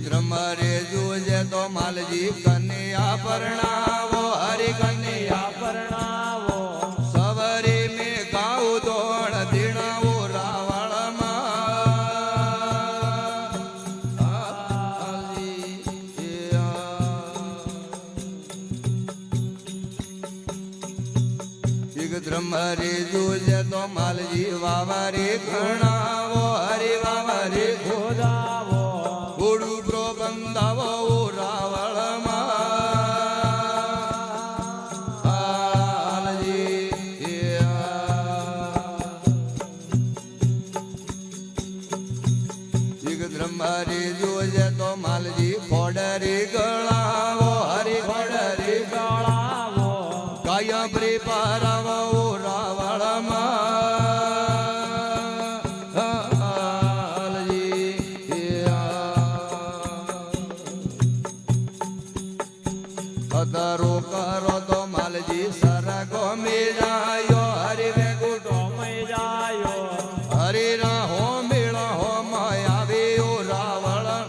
ધ્રમરે જોજે તો માલજી કન્યા પરણાવો, હરિ કન્યા પરણાવો. સવરે મેં ગાઉ દોડ દીણાવો ધ્રમરે જોજે તો માલજી વાવરે ઘણાવો, હરિ વાવરે ખોદાવો. ગુરુ પ્રો બંધાવો રાવણમાં. ધ્રમરે જોજે તો માલજી ખોડરી ગળાવો, હરિ ખોડરી ગળાવો. કાયા પ્રે પારાવો કરો તો માલજી સરગો મેળાયો, હરિ વેગુટો મેળાયો. હરિ રાહો મેળા હો આવ્યો રાવણ.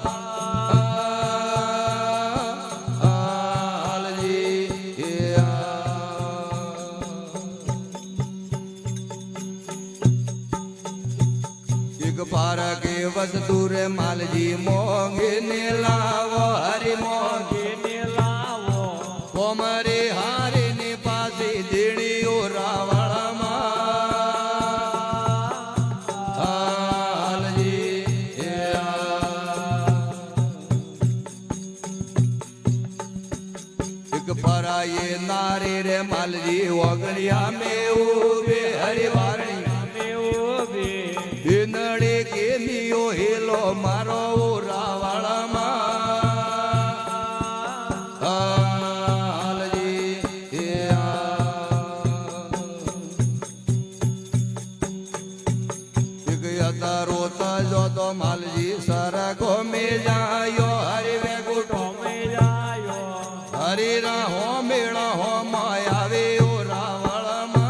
એક પારકે વસ્તુ રે માલજી મોંઘી ને લાવો, હરિ મોંઘી ને લાવો. કોમરે હારે ને પાસે દેડીઓ રાવણમાં. એક પરાયે નારે રે માલજી ઓગણિયા મેં ઉભે, હરિ વારણિયા મેં ઉભે. નડે કે નિયો હેલો મારો રાવણમાં. તો માલજી સરગો મેળાયો, હરિ વેગુટો મેળાયો. હરિ રાહો મેળા હો આવ્યો રાવણમાં.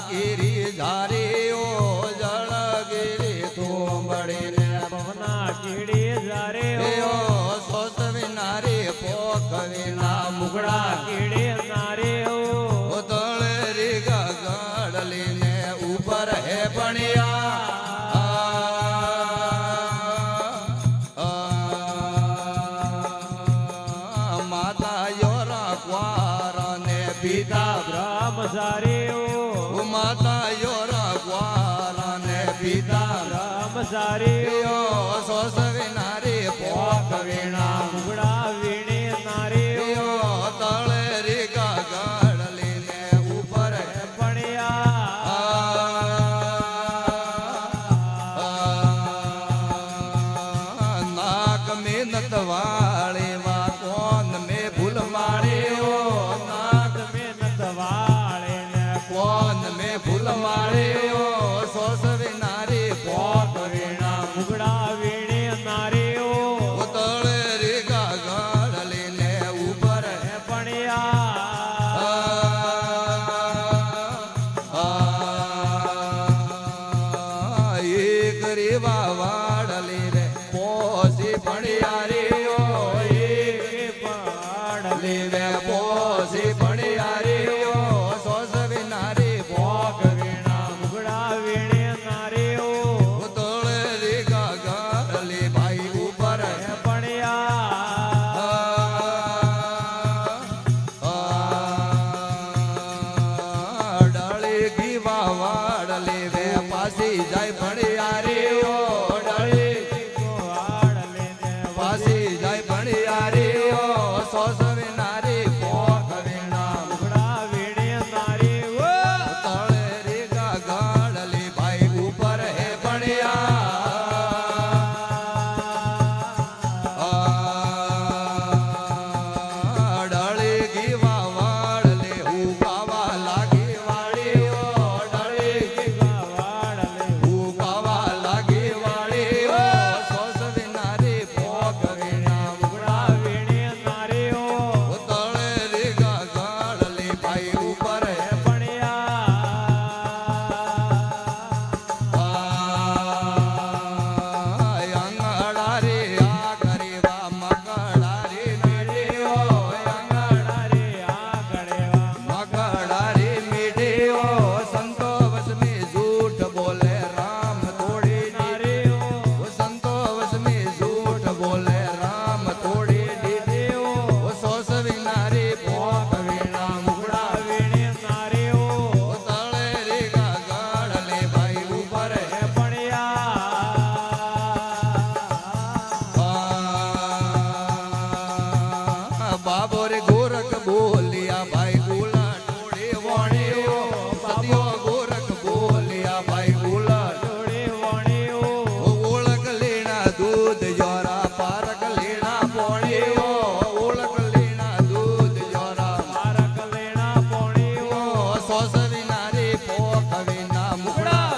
ગીરી ધારીઓ જળગીરી તુંબડીને પવના કીડી જારે એઓ સોસ વિનારી પોખ વિના મુગડા કીડી નારે તળે રી ગગડલીને ઉપર હે ભણ્યા માતા યોરા ક્વાર ને પિતા બ્રહ્મ સારે માતા યોરા ક્વાર ને પિતા બ્રહ્મ સારે સોસ વિનારી પોખ વિના મુગડા વીણે નારે તળે રી ગગડલીને ઉપર હે નાક મેં નતવાળે વા કોન મેં ભૂલ માર્યો નાક મહેનત વાળે ને કોન મેં ભૂલ માર્યો સોસ વિનારી પોખ વીણા મુગડા વીણે નારે તળે રી ગગડલીને ઉપર હે એક રેવા વાડલી રે પોસી ભણ્યા રે લે રે પોસી ભણ્યા રે સોસ વિનારી પોખ વીણા મુગડા વીણે નારે તળે રી ગગડલી ભાઈ ઉપર હે ડાળી ગીવા વાડલી વે પાસી જાય ભણ્યા રે ડાળી પાસી જાય ભણ્યા રે સોસ વિનારી પોખ વીણા મુગડા વીણે નારે તળે રે ગગડલી ભાઈ ઉપર હે ભણ્યા ડાળી ગીવા વાડલી હું ગાવા લાગી વાળીઓ ડાળી હું ગાવા લાગી વાળીઓ સોસ વિનારી પોખ વીણા મુગડા વીણે નારે તળે રે ગગડલી ભાઈ ઉપર હે અંગડા રે આ ગરીબા મગડા રે મીઠીઓ મગડા રે મીઠીઓ સંતો વસમી ઝૂઠ બોલે રામ થોડી દીધી સંતો વસમી ઝૂઠ બોલે રામ થોડી દીધી સોસ વિનારી પોખ વીણા મુગડા તળે રે ગગડલી ભાઈ ઉપર હે બાબો રે ગોરખ બોલિયા ભાઈ ગુલા ટોળે વણ્યો સત્યો ગોરખ બોલિયા ભાઈ ગુલા ઓળખ લેણા દૂધ જોરા પારક લેણા પોણ્યો ઓળખ લેણા દૂધ જોરા સોસ વિનારી પોખ વિના મુગડા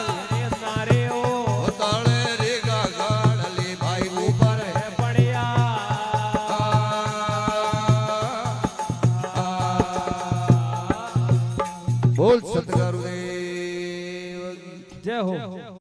તળે રે ગગડલી ભાઈ ઉપર હે બોલ સતગુરુદેવ જય હો